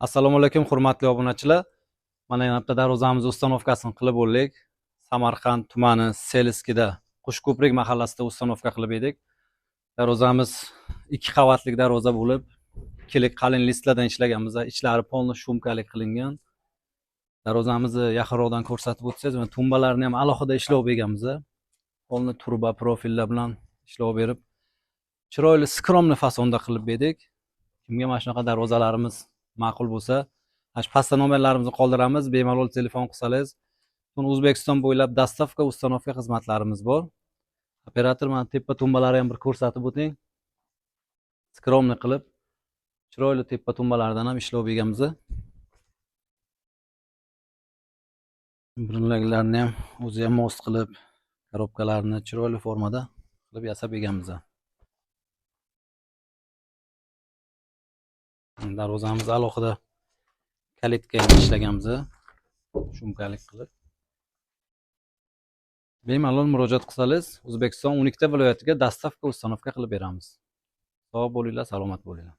Assalomu alaykum hurmatli obunachilar. Mana yana bitta darvozamiz ustanovkasini qilib bo'ldik. Samarqand tumani Seliskida Qushko'prik mahallasida ustanovka qilib edik. Darvozamiz 2 qavatlik darvoza bo'lib, ikkilik qalin listlardan ishlaganmiz. Ichlari polni shumkalik qilingan. Darvozamizni yaqinroqdan ko'rsatib o'tsangiz, mana tumbalarni ham alohida ishlov berganmiz. Polni turba profillar bilan ishlov berib, chiroyli skromli fasonda qilib berdik. Kimga mana shunaqa darvozalarimiz ma'qul bo'lsa, pastda nomerlarimizni qoldiramiz, bemalol telefon qilsangiz. O'zbekiston bo'ylab dastavka, ustanovka xizmatlarimiz bor. Operator mana tepa tumbalari ham bir ko'rsatib o'ting. Skromli qilib, chiroyli tepa tumbalardan ham ishlov berganmiz. Burunlarni ham o'zi ham most qilib, korobkalarni chiroyli formada qilib yasab berganmiz. Darvozamiz alohida kalitka ishlaganmiz, shumkalik qilib. Bemalol murojaat qilsangiz, O'zbekiston 12 ta viloyatiga dastavka, ustanovka qilib beramiz. Sog' bo'linglar, salomat bo'linglar.